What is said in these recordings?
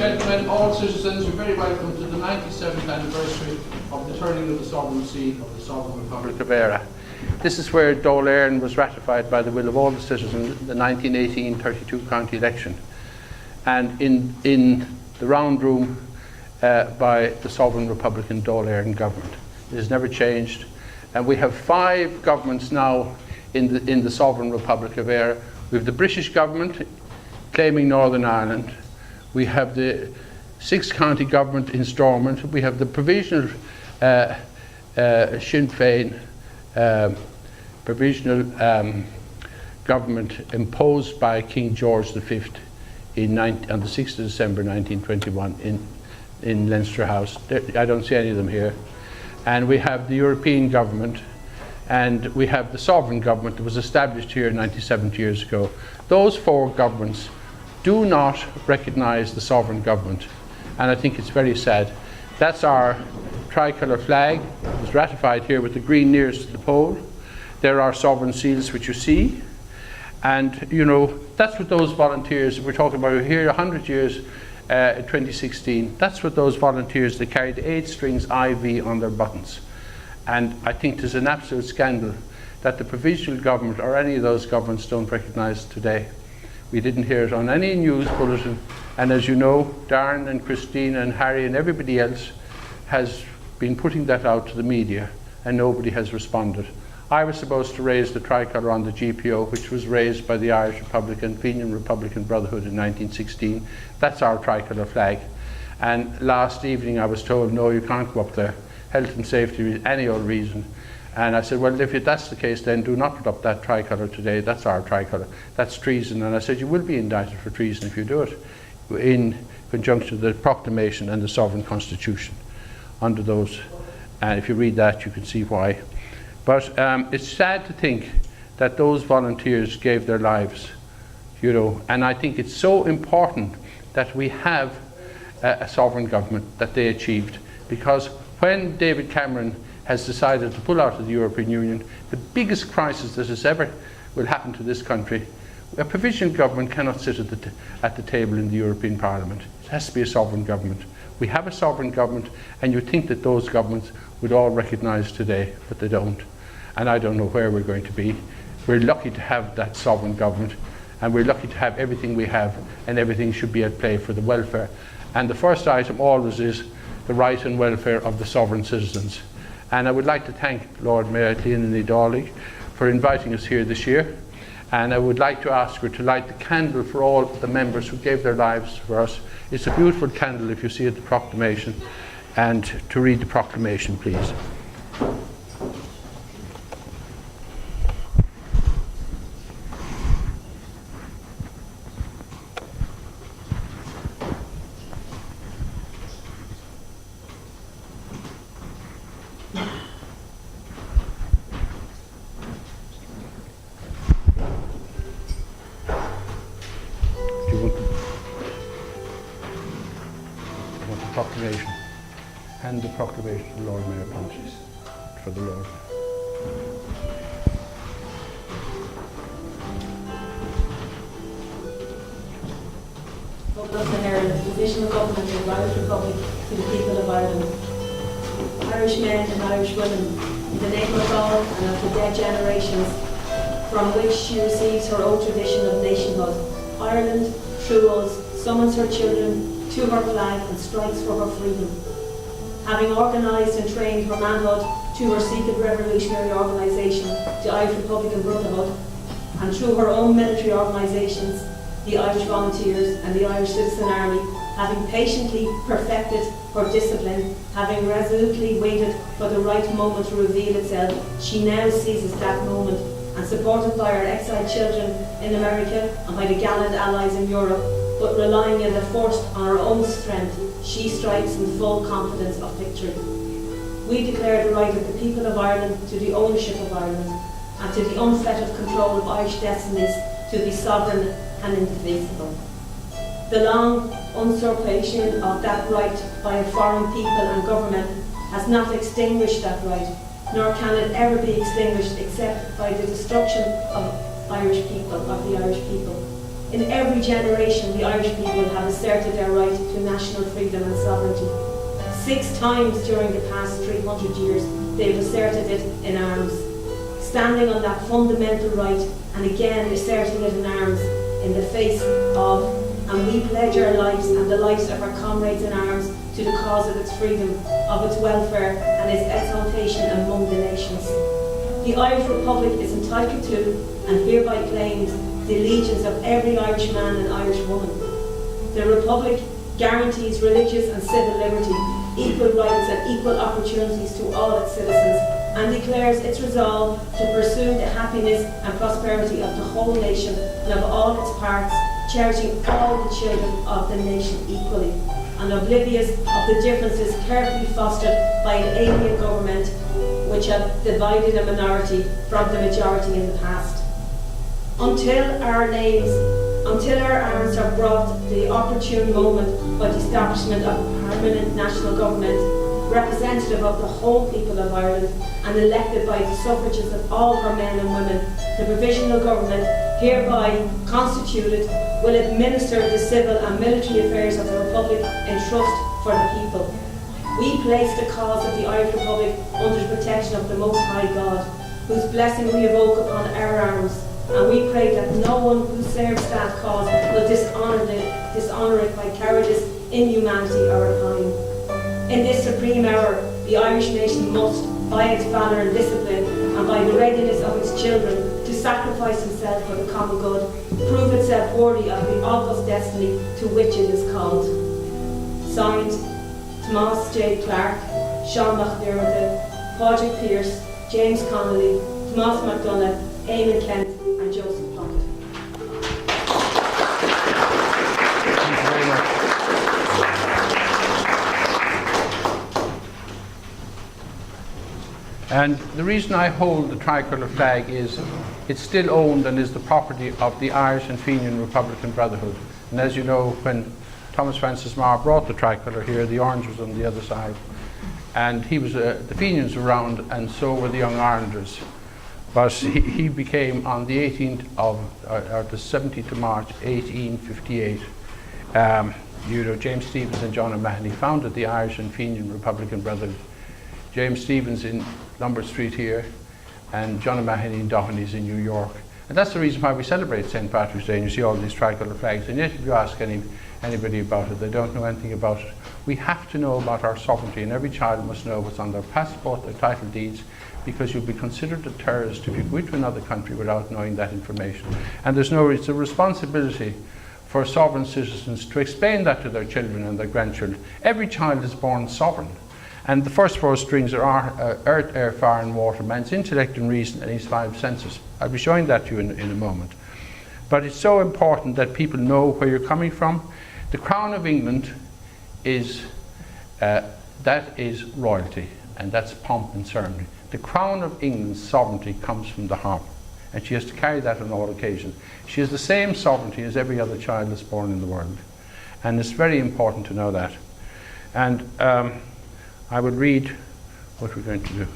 gentlemen, all citizens, you're very welcome to the 97th anniversary of the turning of the sovereign seat of the Sovereign Republic of Éire. This is where Dáil Éireann was ratified by the will of all the citizens in the 1918 32 county election, and in the round room by the Sovereign Republican Dáil Éireann government. It has never changed, and we have 5 governments now in the Sovereign Republic of Éire. We have the British government claiming Northern Ireland. We have the 6th county government in Stormont. We have the provisional Sinn Féin provisional government imposed by King George V on the 6th of December 1921 in Leinster House. I don't see any of them here. And we have the European government, and we have the sovereign government that was established here 97 years ago. Those 4 governments do not recognise the sovereign government, and I think it's very sad. That's our tricolour flag. It was ratified here with the green nearest to the pole. There are sovereign seals which you see, and you know, that's what those volunteers, we're talking about here 100 years in 2016, that's what those volunteers, they carried 8 strings IV on their buttons. And I think there's an absolute scandal that the provincial government or any of those governments don't recognise today. We didn't hear it on any news bulletin, and as you know, Darren and Christina and Harry and everybody else has been putting that out to the media, and nobody has responded. I was supposed to raise the tricolour on the GPO, which was raised by the Irish Republican, Fenian Republican Brotherhood in 1916. That's our tricolour flag. And last evening I was told, no, you can't go up there. Health and safety, any other reason. And I said, well, if that's the case, then do not put up that tricolour today. That's our tricolour. That's treason. And I said, you will be indicted for treason if you do it, in conjunction with the proclamation and the sovereign constitution. Under those, and if you read that, you can see why. But it's sad to think that those volunteers gave their lives, you know, and I think it's so important that we have a sovereign government that they achieved, because when David Cameron has decided to pull out of the European Union, the biggest crisis that has ever will happen to this country, a provisional government cannot sit at the table in the European Parliament. It has to be a sovereign government. We have a sovereign government, and you think that those governments would all recognise today, but they don't. And I don't know where we're going to be. We're lucky to have that sovereign government, and we're lucky to have everything we have, and everything should be at play for the welfare. And the first item always is the right and welfare of the sovereign citizens. And I would like to thank Lord Mayor Cliona Ní Dálaigh for inviting us here this year. And I would like to ask her to light the candle for all the members who gave their lives for us. It's a beautiful candle if you see it, the proclamation. And to read the proclamation, please. Proclamation. Hand the proclamation to the Lord Mayor, please, for the Lord. Dublin Ireland, Divisional Government of the Irish Republic to the people of Ireland. Irish men and Irish women, in the name of God and of the dead generations from which she receives her old tradition of nationhood, Ireland, through us, summons her children to her flag and strikes for her freedom. Having organised and trained her manhood to her secret revolutionary organisation, the Irish Republican Brotherhood, and through her own military organisations, the Irish Volunteers and the Irish Citizen Army, having patiently perfected her discipline, having resolutely waited for the right moment to reveal itself, she now seizes that moment, and supported by her exiled children in America and by the gallant allies in Europe, but relying in the force on her own strength, she strikes in full confidence of victory. We declare the right of the people of Ireland to the ownership of Ireland, and to the unfettered control of Irish destinies to be sovereign and indivisible. The long usurpation of that right by a foreign people and government has not extinguished that right, nor can it ever be extinguished except by the destruction of the Irish people. In every generation, the Irish people have asserted their right to national freedom and sovereignty. 6 times during the past 300 years, they've asserted it in arms, standing on that fundamental right and again asserting it in arms in the face of, and we pledge our lives and the lives of our comrades in arms to the cause of its freedom, of its welfare and its exaltation among the nations. The Irish Republic is entitled to and hereby claims the allegiance of every Irish man and Irish woman. The Republic guarantees religious and civil liberty, equal rights and equal opportunities to all its citizens, and declares its resolve to pursue the happiness and prosperity of the whole nation and of all its parts, cherishing all the children of the nation equally, and oblivious of the differences carefully fostered by an alien government which have divided a minority from the majority in the past. Until our arms have brought the opportune moment by the establishment of a permanent national government, representative of the whole people of Ireland and elected by the suffrages of all our men and women, the provisional government hereby constituted will administer the civil and military affairs of the Republic in trust for the people. We place the cause of the Irish Republic under the protection of the Most High God, whose blessing we evoke upon our arms, and we pray that no one who serves that cause will dishonour it by cowardice, inhumanity or rapine. In this supreme hour, the Irish nation must, by its valour and discipline, and by the readiness of its children to sacrifice himself for the common good, prove itself worthy of the august destiny to which it is called. Signed, Tomás J. Clark, Sean McDermott, Padraig Pearse, James Connolly, Tomás McDonagh, Eamon Kent and Joseph Plunkett. Thank you very much. And the reason I hold the tricolour flag is it's still owned and is the property of the Irish and Fenian Republican Brotherhood. And as you know, when Thomas Francis Meagher brought the tricolour here, the orange was on the other side. And he was, the Fenians were around, and so were the Young Irelanders. But he became on the 18th of, or the 17th of March, 1858. James Stephens and John O'Mahony founded the Irish and Fenian Republican Brotherhood. James Stephens in Lombard Street here, and John O'Mahony in Doheny's in New York. And that's the reason why we celebrate St. Patrick's Day, and you see all these tricolour flags. And yet if you ask anybody about it, they don't know anything about it. We have to know about our sovereignty, and every child must know what's on their passport, their title deeds, because you'll be considered a terrorist if you go into another country without knowing that information. And it's a responsibility for sovereign citizens to explain that to their children and their grandchildren. Every child is born sovereign. And the first 4 strings are earth, air, fire and water, man's intellect and reason and his 5 senses. I'll be showing that to you in a moment. But it's so important that people know where you're coming from. The Crown of England is, that is royalty, and that's pomp and ceremony. The Crown of England's sovereignty comes from the harp, and she has to carry that on all occasions. She has the same sovereignty as every other child that's born in the world. And it's very important to know that. And I would read what we're going to do.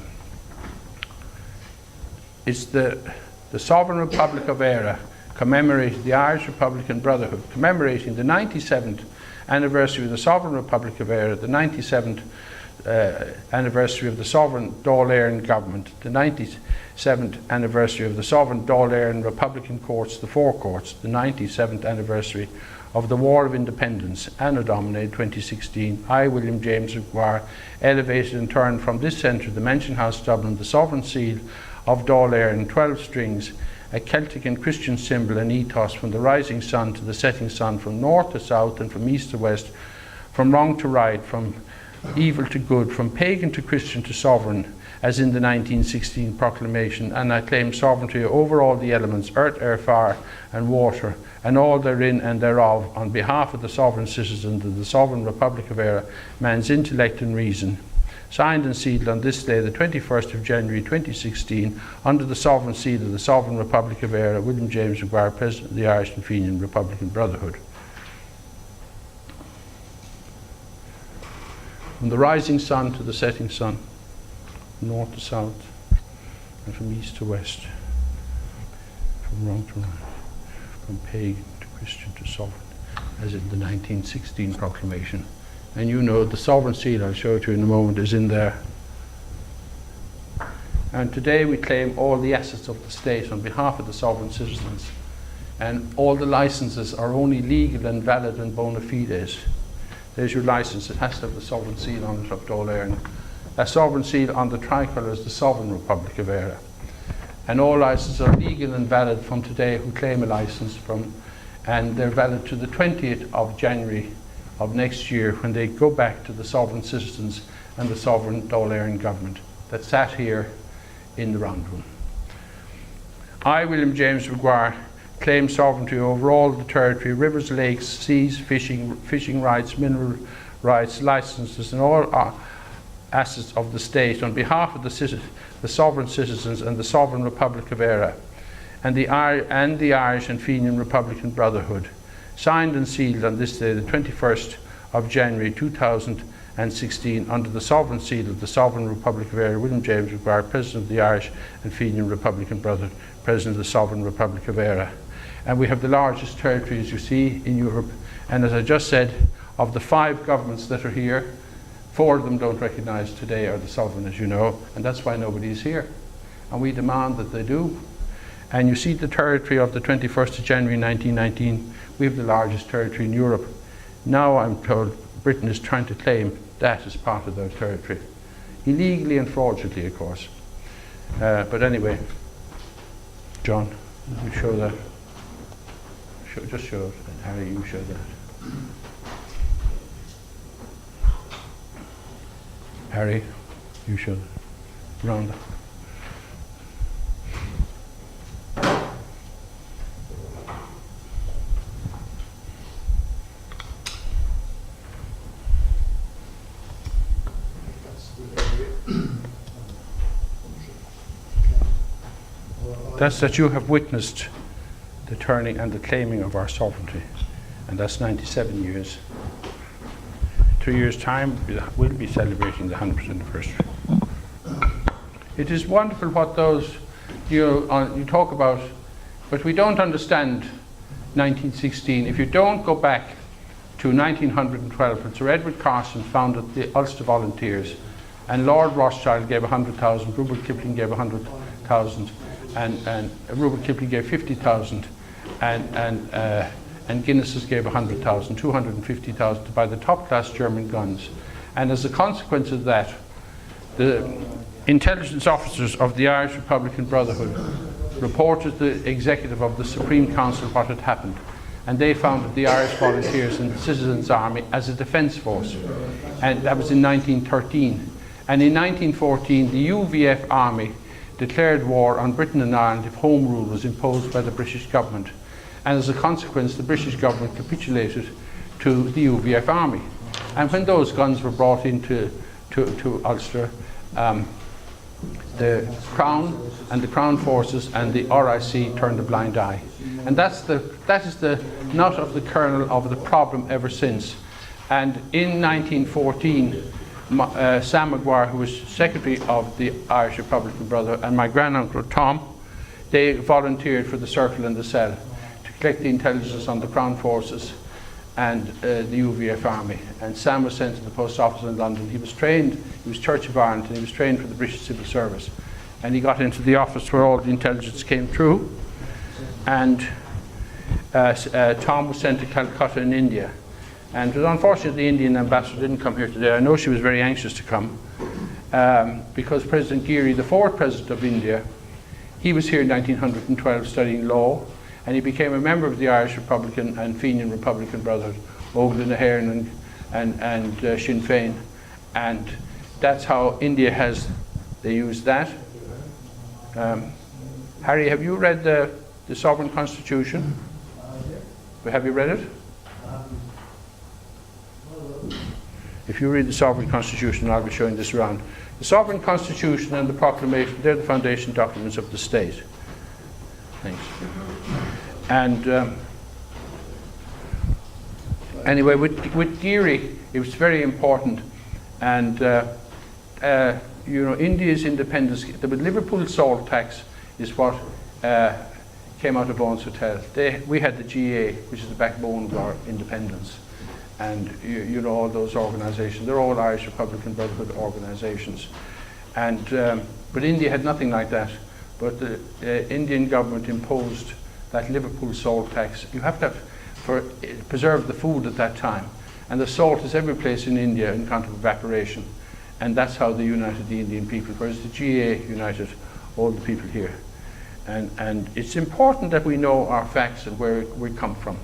It's the Sovereign Republic of Éire, commemorating the Irish Republican Brotherhood, commemorating the 97th anniversary of the Sovereign Republic of Éire, the 97th anniversary of the Sovereign Dáil Éireann government, the 97th anniversary of the Sovereign Dáil Éireann Republican courts, the 4 courts, the 97th anniversary of the War of Independence, Anno Domini 2016, I, William James McGuire, elevated in turn from this centre, the Mansion House, Dublin, the sovereign seal of Dáil Éireann, 12 strings, a Celtic and Christian symbol and ethos from the rising sun to the setting sun, from north to south and from east to west, from wrong to right, from evil to good, from pagan to Christian to sovereign, as in the 1916 proclamation, and I claim sovereignty over all the elements, earth, air, fire and water, and all therein and thereof, on behalf of the sovereign citizens of the Sovereign Republic of Éire, man's intellect and reason. Signed and sealed on this day, the 21st of January 2016, under the sovereign seal of the Sovereign Republic of Éire, William James McGuire, President of the Irish and Fenian Republican Brotherhood. From the rising sun to the setting sun, from north to south, and from east to west, from wrong to right, from pagan to Christian to sovereign, as in the 1916 proclamation. And you know the sovereign seal, I'll show it to you in a moment, is in there. And today we claim all the assets of the state on behalf of the sovereign citizens. And all the licenses are only legal and valid and bona fides. There's your license. It has to have the sovereign seal on it of Dáil Éireann. A sovereign seal on the tricolour is the Sovereign Republic of Éire. And all licenses are legal and valid from today who claim a license from, and they're valid to the 20th of January of next year, when they go back to the sovereign citizens and the sovereign Dáil Éireann government that sat here in the round room. I, William James Maguire, claim sovereignty over all the territory, rivers, lakes, seas, fishing rights, mineral rights, licenses, and all assets of the state on behalf of the sovereign citizens and the Sovereign Republic of Éire, and the Irish and Fenian Republican Brotherhood, signed and sealed on this day, the 21st of January 2016, under the sovereign seal of the Sovereign Republic of Éire, William James Maguire, President of the Irish and Fenian Republican Brotherhood, President of the Sovereign Republic of Éire. And we have the largest territory, as you see, in Europe. And as I just said, of the 5 governments that are here, 4 of them don't recognise today are the sovereign, as you know, and that's why nobody is here. And we demand that they do. And you see the territory of the 21st of January 1919, we have the largest territory in Europe. Now I'm told Britain is trying to claim that as part of their territory. Illegally and fraudulently, of course. But anyway, John, you show that. Just show it. Harry, you show that. Harry, you show that. Round. That's that you have witnessed the turning and the claiming of our sovereignty, and that's 97 years. 2 years' time, we'll be celebrating the 100th anniversary. It is wonderful what those you talk about, but we don't understand 1916 if you don't go back to 1912, when Sir Edward Carson founded the Ulster Volunteers, and Lord Rothschild gave 100,000, Rupert Kipling gave 100,000, and Rupert Kipling gave 50,000, and Guinnesses gave 100,000, 250,000 to buy the top-class German guns. And as a consequence of that, the intelligence officers of the Irish Republican Brotherhood reported to the executive of the Supreme Council what had happened. And they founded the Irish Volunteers and Citizens' Army as a defence force. And that was in 1913. And in 1914, the UVF Army declared war on Britain and Ireland if Home Rule was imposed by the British government. And as a consequence, the British government capitulated to the UVF Army. And when those guns were brought into Ulster, the Crown and the Crown Forces and the RIC turned a blind eye. And that is the nut of the kernel of the problem ever since. And in 1914, Sam Maguire, who was Secretary of the Irish Republican Brotherhood, and my granduncle Tom, they volunteered for the Circle and the Cell to collect the intelligence on the Crown Forces and the UVF Army. And Sam was sent to the post office in London. He was trained, he was Church of Ireland, and he was trained for the British Civil Service. And he got into the office where all the intelligence came through. And Tom was sent to Calcutta in India. And it was unfortunate the Indian ambassador didn't come here today. I know she was very anxious to come because President Geary, the fourth president of India, he was here in 1912 studying law, and he became a member of the Irish Republican and Fenian Republican Brotherhood, Ogden Ahern and Sinn Féin. And that's how India they use that. Harry, have you read the Sovereign Constitution? Have you read it? If you read the Sovereign Constitution, I'll be showing this around. The Sovereign Constitution and the Proclamation, they're the foundation documents of the state. Thanks. And anyway, with Geary, it was very important. And India's independence, the Liverpool salt tax is what came out of Owens Hotel. We had the GA, which is the backbone of our independence. And you know all those organisations, they're all Irish Republican Brotherhood organisations. And, but India had nothing like that. But the Indian government imposed that Liverpool salt tax. You have to preserve the food at that time. And the salt is every place in India in kind of evaporation. And that's how they united the Indian people, whereas the GA united all the people here. And it's important that we know our facts and where we come from.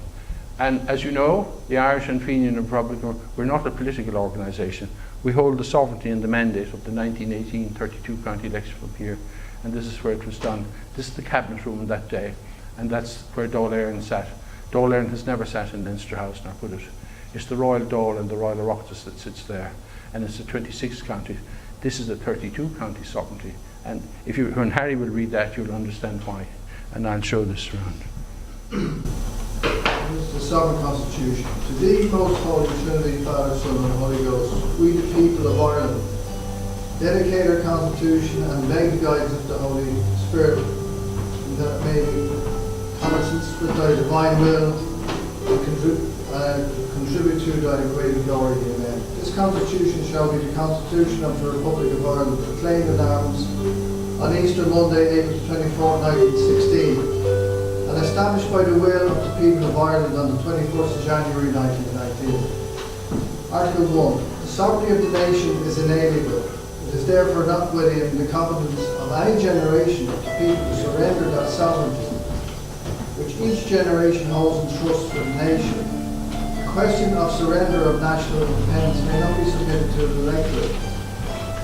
And as you know, the Irish and Fenian Republic, we're not a political organisation. We hold the sovereignty and the mandate of the 1918 32 county election from here. And this is where it was done. This is the cabinet room that day. And that's where Dáil Éireann sat. Dáil Éireann has never sat in Leinster House, nor could it. It's the Royal Dáil and the Royal Oireachtas that sits there. And it's the 26th county. This is the 32 county sovereignty. And when Harry will read that, you'll understand why. And I'll show this around. This is the Sovereign Constitution. To thee, most holy Trinity, Father, Son, and Holy Ghost, we the people of Ireland dedicate our Constitution and beg the guidance of the Holy Spirit, and that it may be consistent with thy divine will and contribute to thy great glory. Amen. This Constitution shall be the Constitution of the Republic of Ireland, proclaimed in arms on Easter Monday, April 24, 1916. And established by the will of the people of Ireland on the 21st of January 1919. Article 1. The sovereignty of the nation is inalienable. It is therefore not within the competence of any generation of the people to surrender that sovereignty, which each generation holds in trust for the nation. The question of surrender of national independence may not be submitted to the electorate.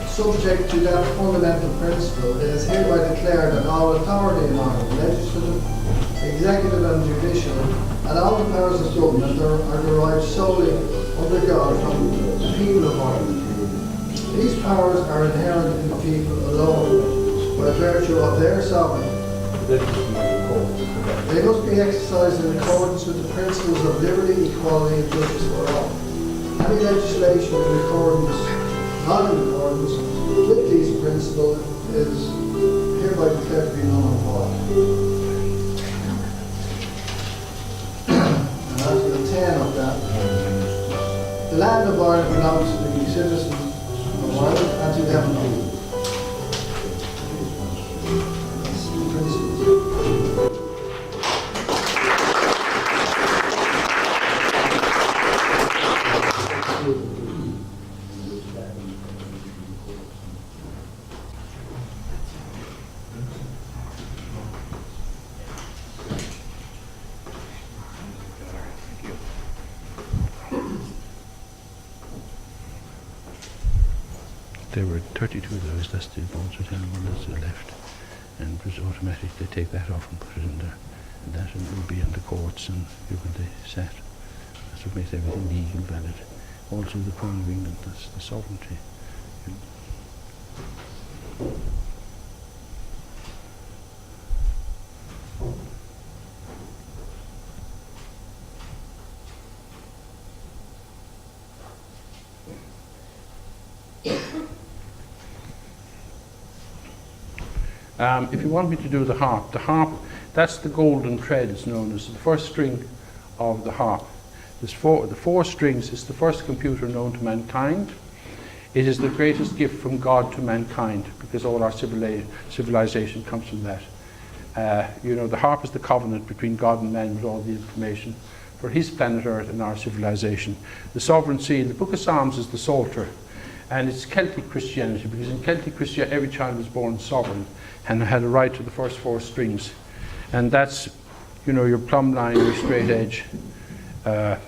Subject to that fundamental principle, it is hereby declared that all authority in Ireland, legislative, executive and judicial, and all the powers of government are derived solely under God from the people of Ireland. These powers are inherent in the people alone by virtue of their sovereignty. They must be exercised in accordance with the principles of liberty, equality and justice for all. Any legislation in accordance, not in accordance with these principles is hereby declared to be null and void. Article 10 of that. The land of Ireland belongs to the citizens of Ireland and to them alone. There were 32 of those, that's the Owens Hotel one, that's the left. And it was automatic, they take that off and put it in there. And that will be on the courts and when they sat. That's what makes everything legal, valid. Also the Crown of England, that's the sovereignty. If you want me to do the harp, that's the golden thread, it's known as the first string of the harp. The 4 strings is the first computer known to mankind. It is the greatest gift from God to mankind because all our civilization comes from that. You know, the harp is the covenant between God and man with all the information for his planet Earth and our civilization. The sovereign seal, the Book of Psalms is the Psalter. And it's Celtic Christianity, because in Celtic Christianity every child was born sovereign and had a right to the first 4 strings. And that's, you know, your plumb line, your straight edge. You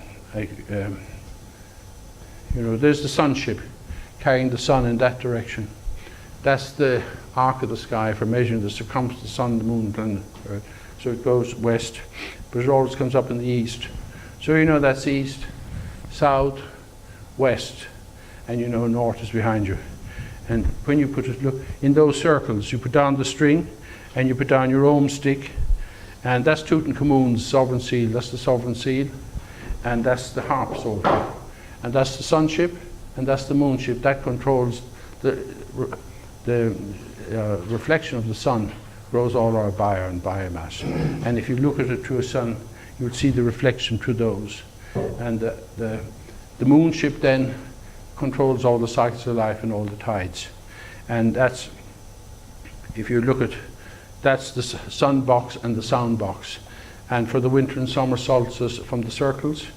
know, there's the sunship carrying the sun in that direction. That's the arc of the sky for measuring the circumference of the sun, the moon, planet Earth. So it goes west, but it always comes up in the east. So you know that's east, south, west. And you know north is behind you. And when you put it, look, in those circles, you put down the string and you put down your ohm stick, and that's Tutankhamun's sovereign seal, that's the sovereign seal, and that's the harp psalter. And that's the sunship, and that's the moonship. That controls the reflection of the sun grows all our bio and biomass. And if you look at it through a sun, you would see the reflection through those. And the moon ship then controls all the cycles of life and all the tides. And that's, if you look at, that's the sun box and the sound box. And for the winter and summer solstice from the circles,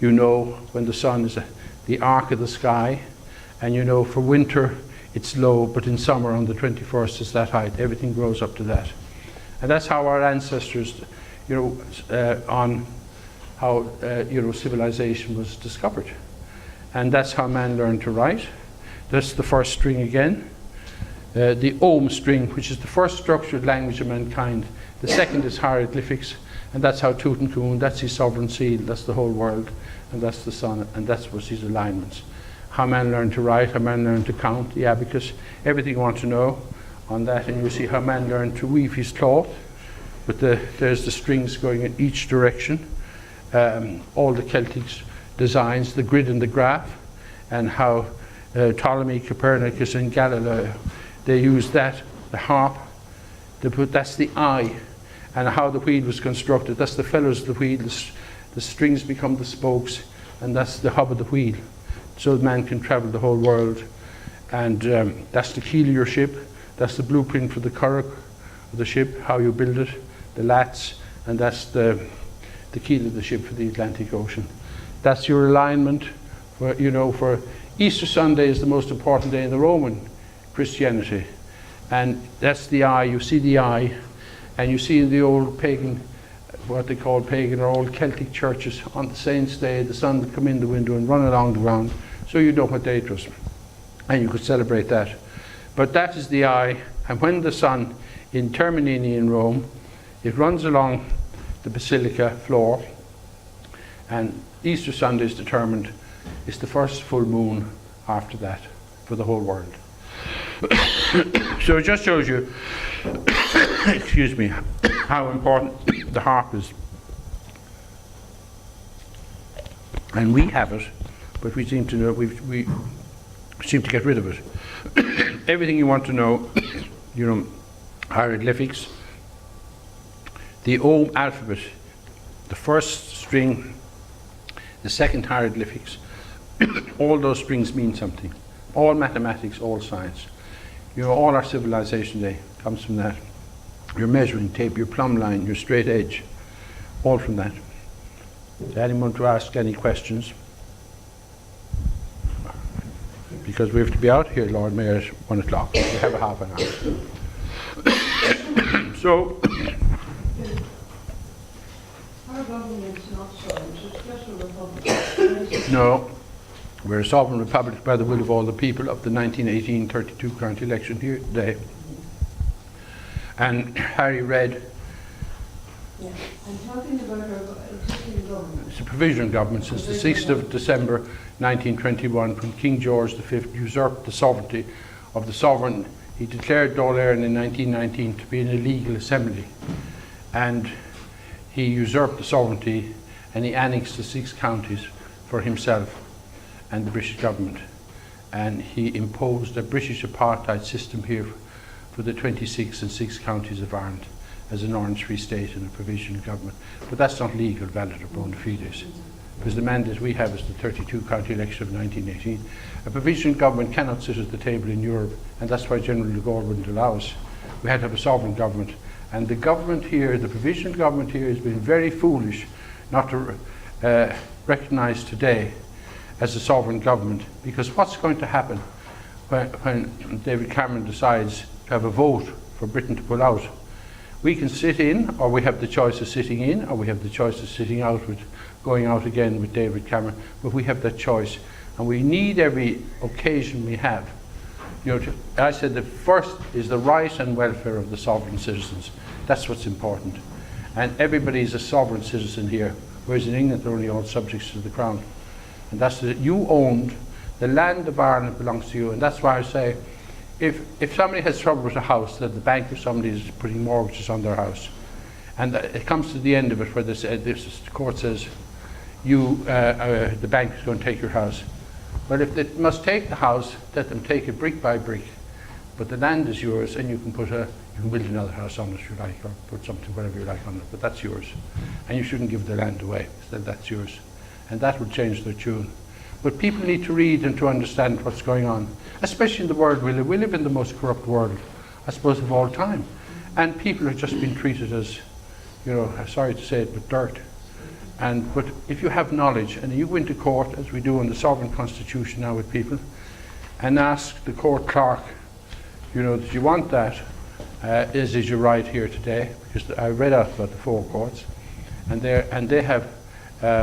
you know when the sun is the arc of the sky, and you know for winter it's low, but in summer on the 21st it's that height. Everything grows up to that. And that's how our ancestors, on how civilization was discovered. And that's how man learned to write. That's the first string again. The Om string, which is the first structured language of mankind. The second is hieroglyphics, and that's how Tutankhamun, that's his sovereign seal, that's the whole world, and that's the sun, and that's what's his alignments. How man learned to write, how man learned to count, the abacus, everything you want to know on that, and you see how man learned to weave his cloth, with there's the strings going in each direction, all the Celtic designs, the grid and the graph, and how Ptolemy, Copernicus, and Galileo, they used that, the harp, that's the eye, and how the wheel was constructed. That's the fellows of the wheel, the strings become the spokes, and that's the hub of the wheel. So man can travel the whole world. And that's the keel of your ship, that's the blueprint for the curragh of the ship, how you build it, the lats, and that's the keel of the ship for the Atlantic Ocean. That's your alignment for Easter Sunday is the most important day in the Roman Christianity. And that's the eye, you see the eye, and you see in the old pagan, what they call pagan or old Celtic churches, on the Saints' Day, the sun would come in the window and run along the ground, so you know what day it was. And you could celebrate that. But that is the eye, and when the sun, in Termini in Rome, it runs along the basilica floor, and Easter Sunday is determined, it's the first full moon after that for the whole world. So it just shows you, excuse me, how important the harp is. And we have it, but we seem to know, we seem to get rid of it. Everything you want to know, hieroglyphics, the Om alphabet, the first string, the second hieroglyphics, all those strings mean something. All mathematics, all science. All our civilization today comes from that. Your measuring tape, your plumb line, your straight edge, all from that. Does anyone want to ask any questions? Because we have to be out here, Lord Mayor, at 1 o'clock. We have a half an hour. So, Our government's not sovereign, it's just a republic. no, we're a sovereign republic by the will of all the people of the 1918 32 county election here today. And Harry read. Yeah, I'm talking about our existing government. It's a provisional government since the 6th of December 1921, when King George V usurped the sovereignty of the sovereign. He declared Dáil Éireann in 1919 to be an illegal assembly, and he usurped the sovereignty and he annexed the 6 counties for himself and the British government, and he imposed a British apartheid system here for the 26 and 6 counties of Ireland as an Orange Free State and a provisional government. But that's not legal, valid or bona fides, because the mandate we have is the 32 county election of 1918. A provisional government cannot sit at the table in Europe, and that's why General de Gaulle wouldn't allow us. We had to have a sovereign government, and the government here, the provisional government here, has been very foolish not to recognise today as a sovereign government, because what's going to happen when David Cameron decides to have a vote for Britain to pull out? We can sit in, or we have the choice of sitting in, or we have the choice of sitting out with going out again with David Cameron, but we have that choice, and we need every occasion we have. I said the first is the right and welfare of the sovereign citizens. That's what's important, and everybody is a sovereign citizen here, whereas in England they're only all subjects to the crown. And that's that you owned the land of Ireland belongs to you, and that's why I say, if somebody has trouble with a house, that the bank or somebody is putting mortgages on their house, and it comes to the end of it where the court says, the bank is going to take your house. Well, if they must take the house, let them take it brick by brick, but the land is yours, and you can put You can build another house on it if you like, or put something, whatever you like on it, but that's yours. And you shouldn't give the land away, so that's yours. And that will change their tune. But people need to read and to understand what's going on, especially in the world we live. We live in the most corrupt world, I suppose, of all time. And people have just been treated as, I'm sorry to say it, but dirt. But if you have knowledge, and you go into court, as we do in the Sovereign Constitution now with people, and ask the court clerk, that you want that, as is your right here today, because I read out about the 4 courts, and they have,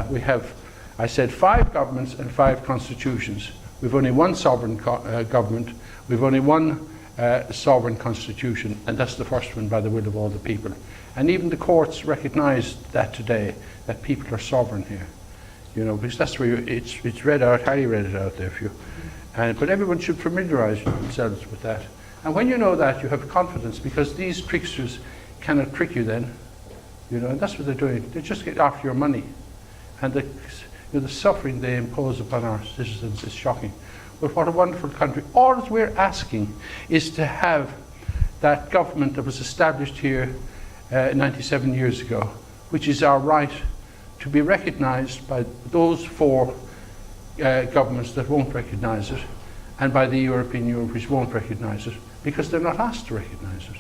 we have, I said, 5 governments and 5 constitutions. We've only one sovereign government, we've only one sovereign constitution, and that's the first one by the will of all the people. And even the courts recognise that today, that people are sovereign here, because that's where it's read out. Harry read it out there for you. But everyone should familiarise themselves with that. And when you know that, you have confidence, because these tricksters cannot trick you then, and that's what they're doing. They just get after your money, and the suffering they impose upon our citizens is shocking. But what a wonderful country. All that we're asking is to have that government that was established here 97 years ago, which is our right, to be recognised by those 4 governments that won't recognise it, and by the European Union, which won't recognise it, because they're not asked to recognise it.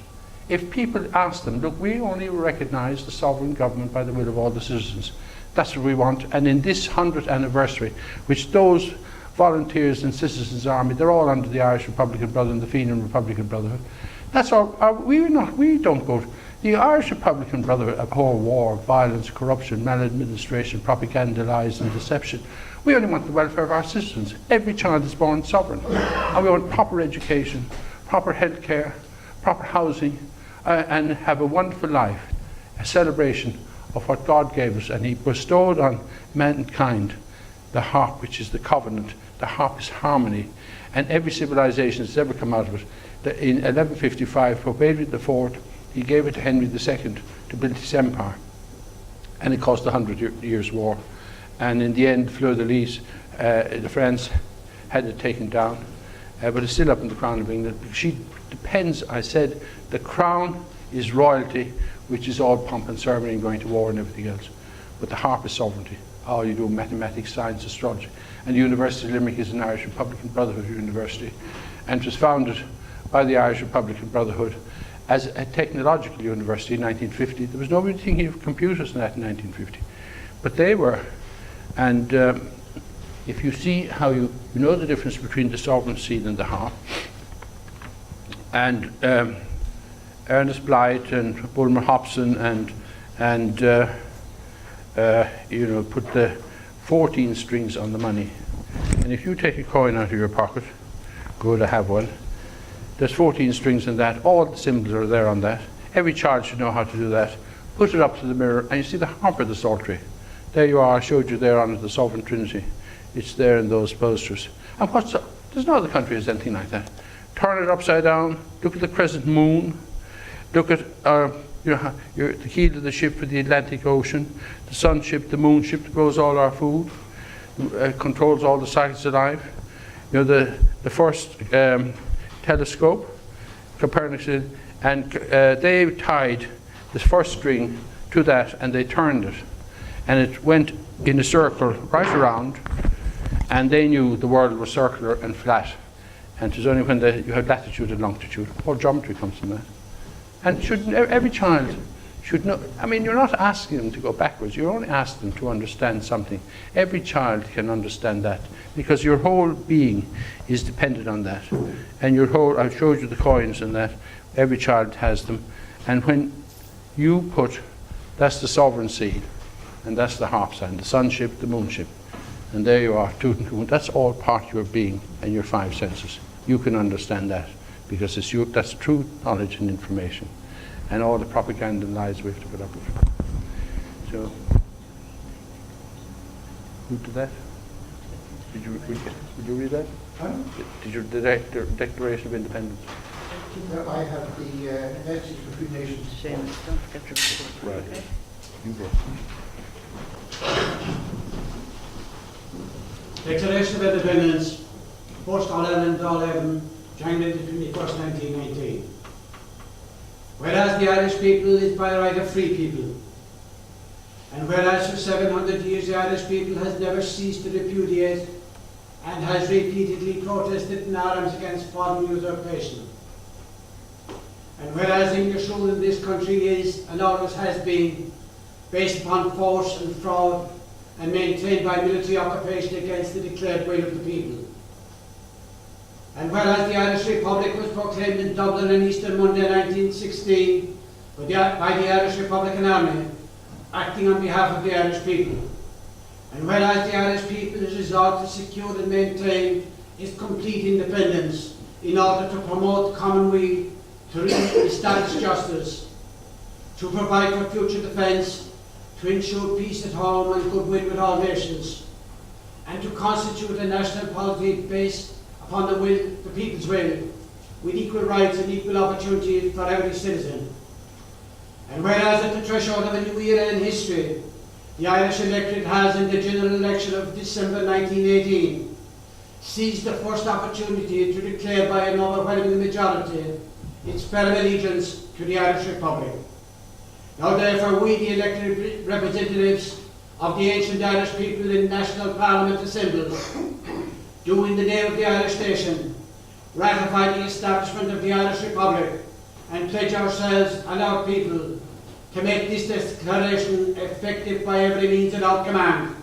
If people ask them, look, we only recognise the sovereign government by the will of all the citizens. That's what we want. And in this 100th anniversary, which those volunteers and Citizens Army, they're all under the Irish Republican Brotherhood and the Fenian Republican Brotherhood. That's all. We don't go. The Irish Republican Brotherhood abhor war, violence, corruption, maladministration, propaganda, lies and deception. We only want the welfare of our citizens. Every child is born sovereign. And we want proper education, proper health care, proper housing, and have a wonderful life, a celebration of what God gave us. And He bestowed on mankind the harp, which is the covenant. The harp is harmony. And every civilization that's ever come out of it. In 1155, Pope Adrian IV, he gave it to Henry II to build his empire. And it caused the 100 Years' War. And in the end, Fleur-de-Lis, the France had it taken down. But it's still up in the Crown of England. She depends, I said, the crown is royalty, which is all pomp and ceremony and going to war and everything else. But the harp is sovereignty. Oh, you do mathematics, science, astrology. And the University of Limerick is an Irish Republican Brotherhood university. And it was founded by the Irish Republican Brotherhood as a technological university in 1950. There was nobody thinking of computers in that in 1950. But they were. And if you see how you know the difference between the sovereign seal and the harp, and Ernest Blythe and Bulmer Hobson and put the 14 strings on the money. And if you take a coin out of your pocket, good, I have one, there's 14 strings in that, all the symbols are there on that. Every child should know how to do that. Put it up to the mirror, and you see the harp of the psaltery. There you are, I showed you there on the Sovereign Trinity. It's there in those posters. And there's no other country that has anything like that. Turn it upside down, look at the crescent moon, look at the keel of the ship for the Atlantic Ocean, the sun ship, the moon ship that grows all our food, controls all the cycles of life. The first telescope, Copernicus, and they tied the first string to that and they turned it. And it went in a circle right around, and they knew the world was circular and flat. And it was only when you had latitude and longitude. All geometry comes from that. And every child should know. I mean, you're not asking them to go backwards. You're only asking them to understand something. Every child can understand that, because your whole being is dependent on that. And I showed you the coins and that. Every child has them. And when you that's the sovereign seal, and that's the harp sign, the sun ship, the moon ship. And there you are, Tutankhamun. That's all part of your being and your 5 senses. You can understand that, because that's true knowledge and information. And all the propaganda and lies we have to put up with. So, who did that? Did you read that? Huh? Did you the Declaration of Independence? I have the message between nations. Seamus, don't forget to report. Right. Okay. You go. Declaration of Independence, Post Ireland, Dáil Éireann, January the 21st, 1919. whereas the Irish people is by right a free people, and whereas for 700 years the Irish people has never ceased to repudiate and has repeatedly protested in arms against foreign usurpation, and whereas English rule in this country is and always has been based upon force and fraud and maintained by military occupation against the declared will of the people, and whereas the Irish Republic was proclaimed in Dublin on Easter Monday 1916 by the Irish Republican Army, acting on behalf of the Irish people, and whereas the Irish people is resolved to secure and maintain its complete independence in order to promote the common weal, to establish justice, to provide for future defence, to ensure peace at home and goodwill with all nations, and to constitute a national polity based upon the people's will, with equal rights and equal opportunities for every citizen. And whereas at the threshold of a new era in history, the Irish electorate has in the general election of December 1918 seized the first opportunity to declare by an overwhelming majority its firm allegiance to the Irish Republic. Now therefore we, the elected representatives of the ancient Irish people in National Parliament assembled, do in the name of the Irish nation ratify the establishment of the Irish Republic and pledge ourselves and our people to make this declaration effective by every means at our command.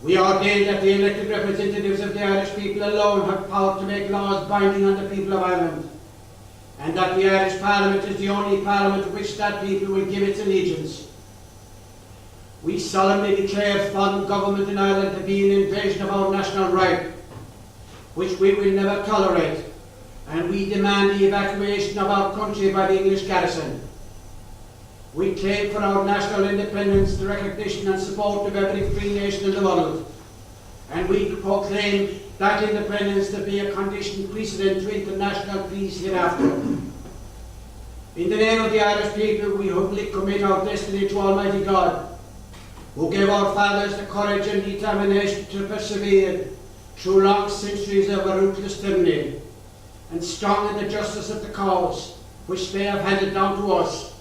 We ordain that the elected representatives of the Irish people alone have power to make laws binding on the people of Ireland, and that the Irish Parliament is the only Parliament to which that people will give its allegiance. We solemnly declare foreign government in Ireland to be an invasion of our national right, which we will never tolerate, and we demand the evacuation of our country by the English garrison. We claim for our national independence the recognition and support of every free nation in the world, and we proclaim that independence to be a condition precedent to international peace hereafter. In the name of the Irish people, we humbly commit our destiny to Almighty God, who gave our fathers the courage and determination to persevere through long centuries of a ruthless tyranny, and strong in the justice of the cause which they have handed down to us.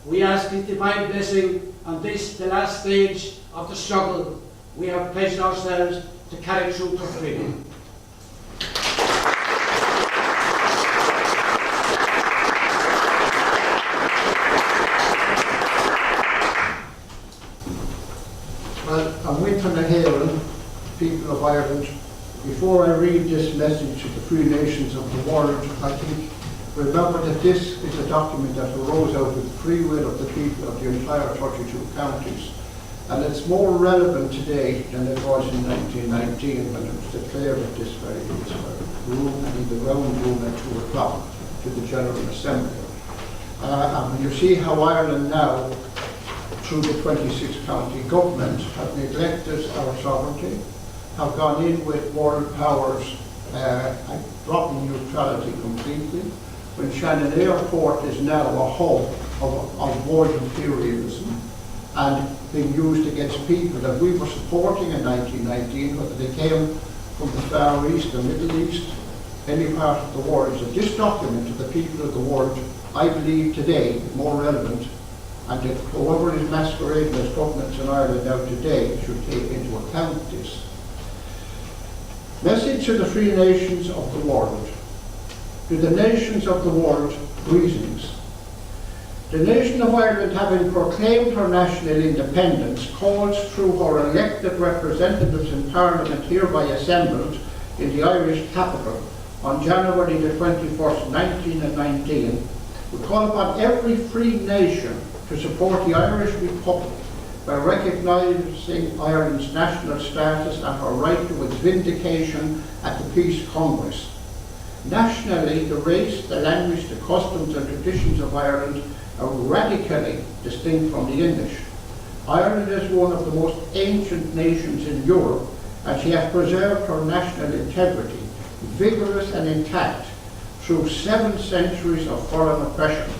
We ask His divine blessing on this, the last stage of the struggle we have pledged ourselves to carry through to freedom. Well, I'm Winton Naharan, people of Ireland. Before I read this message to the free nations of the world, I think remember that this is a document that arose out of the free will of the people of the entire 32 counties. And it's more relevant today than it was in 1919 when it was declared at this very room and in the round room at 2 o'clock to the General Assembly. And you see how Ireland now, through the 26 county government, have neglected our sovereignty, have gone in with world powers, dropping neutrality completely, when Shannon Airport is now a hub of world imperialism and being used against people that we were supporting in 1919, whether they came from the Far East, the Middle East, any part of the world. So this document to the people of the world, I believe today, is more relevant, and that whoever is masquerading as governments in Ireland now today should take into account this. Message to the free nations of the world. To the nations of the world, greetings. The nation of Ireland, having proclaimed her national independence, calls through her elected representatives in Parliament hereby assembled in the Irish capital on January the 21st, 1919, we call upon every free nation to support the Irish Republic by recognising Ireland's national status and her right to its vindication at the Peace Congress. Nationally, the race, the language, the customs and traditions of Ireland are radically distinct from the English. Ireland is one of the most ancient nations in Europe, and she has preserved her national integrity, vigorous and intact, through 7 centuries of foreign oppression.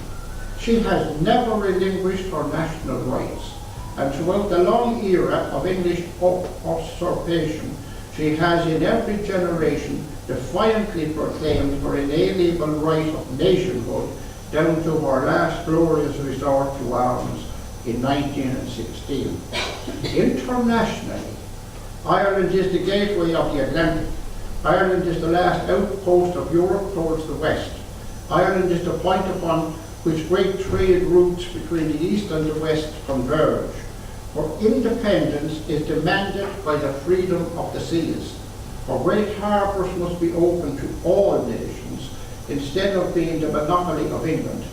She has never relinquished her national rights, and throughout the long era of English usurpation, she has in every generation defiantly proclaimed her inalienable right of nationhood down to our last glorious resort to arms in 1916. Internationally, Ireland is the gateway of the Atlantic. Ireland is the last outpost of Europe towards the west. Ireland is the point upon which great trade routes between the east and the west converge. For independence is demanded by the freedom of the seas. For great harbours must be open to all nations instead of being the monopoly of England.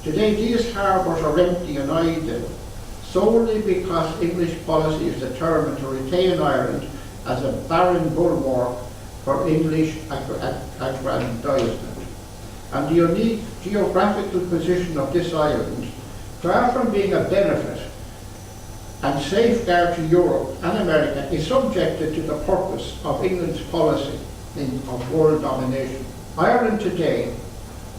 Today these harbours are empty and idle solely because English policy is determined to retain Ireland as a barren bulwark for English aggrandizement. And the unique geographical position of this island, far from being a benefit and safeguard to Europe and America, is subjected to the purpose of England's policy of world domination. Ireland today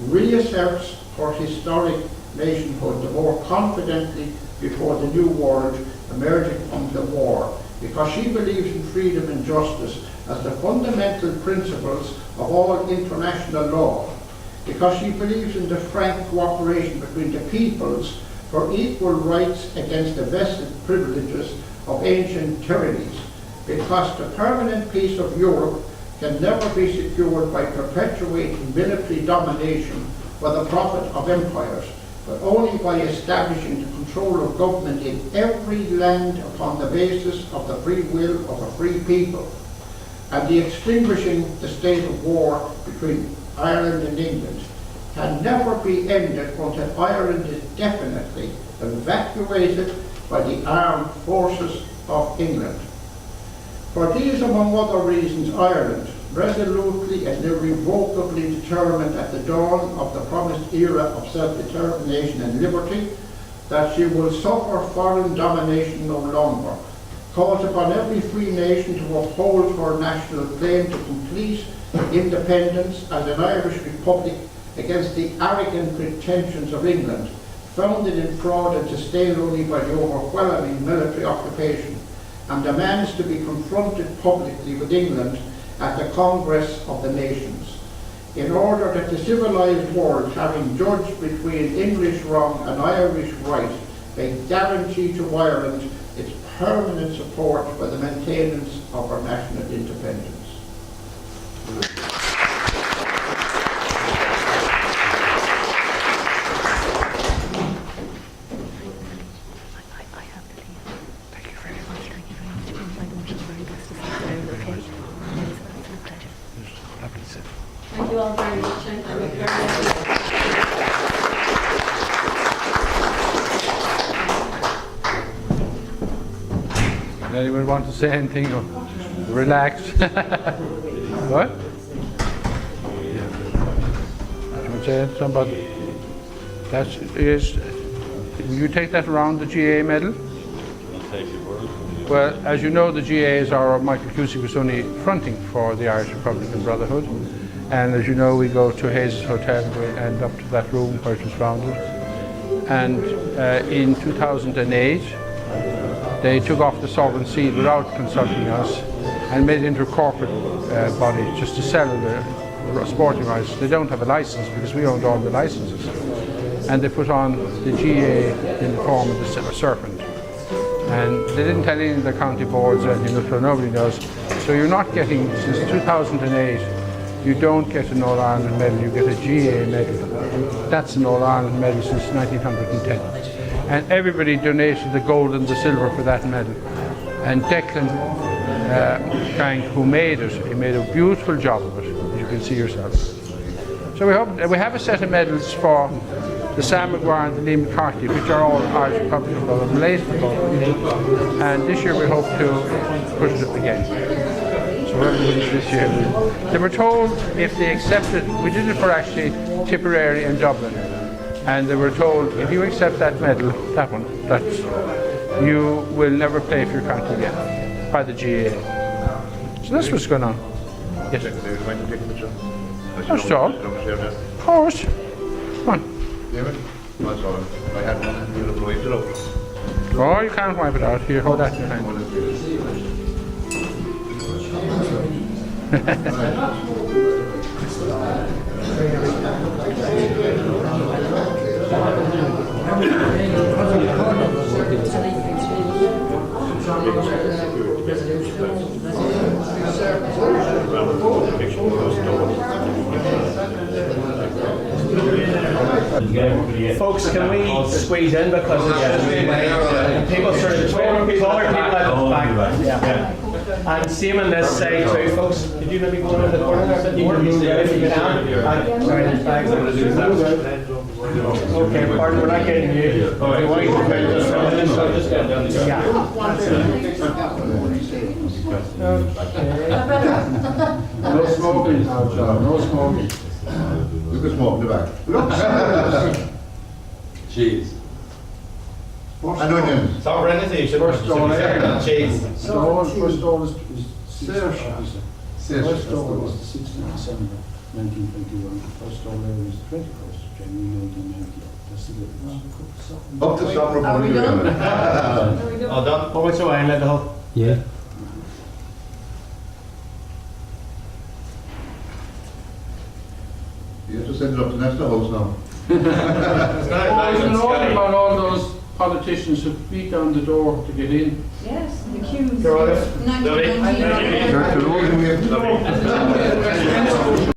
reasserts her historic nationhood the more confidently before the new world emerging from the war, because she believes in freedom and justice as the fundamental principles of all international law, because she believes in the frank cooperation between the peoples for equal rights against the vested privileges of ancient tyrannies, because the permanent peace of Europe can never be secured by perpetuating military domination for the profit of empires, but only by establishing the control of government in every land upon the basis of the free will of a free people, and the extinguishing the state of war between Ireland and England can never be ended until Ireland is definitely evacuated by the armed forces of England. For these, among other reasons, Ireland, resolutely and irrevocably determined at the dawn of the promised era of self-determination and liberty that she will suffer foreign domination no longer, calls upon every free nation to uphold her national claim to complete independence as an Irish republic against the arrogant pretensions of England, founded in fraud and sustained only by the overwhelming military occupation, and demands to be confronted publicly with England at the Congress of the Nations, in order that the civilized world, having judged between English wrong and Irish right, may guarantee to Ireland its permanent support for the maintenance of her national independence. I have to leave. Thank you very much. Thank you very much. I wish you the very best of luck today, okay? It was an absolute pleasure. Thank you all very much. I'm very Does anyone want to say anything or relax? What? Yeah. You want to say somebody? That is. Will you take that around the GA medal? Well, as you know, the GA is our Michael Cusick was only fronting for the Irish Republican Brotherhood. And as you know, we go to Hayes Hotel and up to that room where it was founded. And in 2008, they took off the sovereign seal without consulting us and made it into a corporate body just to sell the sporting rights. They don't have a license because we owned all the licenses. And they put on the GA in the form of the serpent. And they didn't tell any of the county boards or anything, so nobody knows. So you're not getting, since 2008, you don't get an All-Ireland medal, you get a GA medal. That's an All-Ireland medal since 1910. And everybody donated the gold and the silver for that medal. And Declan Gang, who made it, he made a beautiful job of it, as you can see yourself. So we have a set of medals for the Sam Maguire and the Lee McCarthy, which are all Irish Republican Brotherhood, Malays Republican. And this year we hope to push it again. So whoever wins this year, they were told if they accepted, we did it for actually Tipperary and Dublin, and they were told if you accept that medal, that one, you will never play for your country again, by the GA. So that's what's going on. Yes. That's all. Of course. Come on. Oh, you can't wipe it out. Here, hold that in your hand. Folks, can we squeeze in because it's just too late? And people sort of, taller people at the back. Yeah. And same on this side too, folks. Could you maybe go in the corner there a bit more? If you can. Sorry, there's bags. Okay, pardon, we're not getting you. If you want to prevent us from it, so just get down the No smoking now, John, no smoking. You can smoke in the back. Cheese. And onions. Stop running to you, should First door there. cheese. First door is Saoirse. First door was the 16th of December 1921. First door there was the 21st of January 1990. That's the difference. Up to summer. Are we done? All done? Oh, it's away, let the whole. Yeah. You have to send it up to next house now. Oh, isn't it all about all those politicians who beat on the door to get in? Yes, the queues. They're all- 1919. Church, the road we have to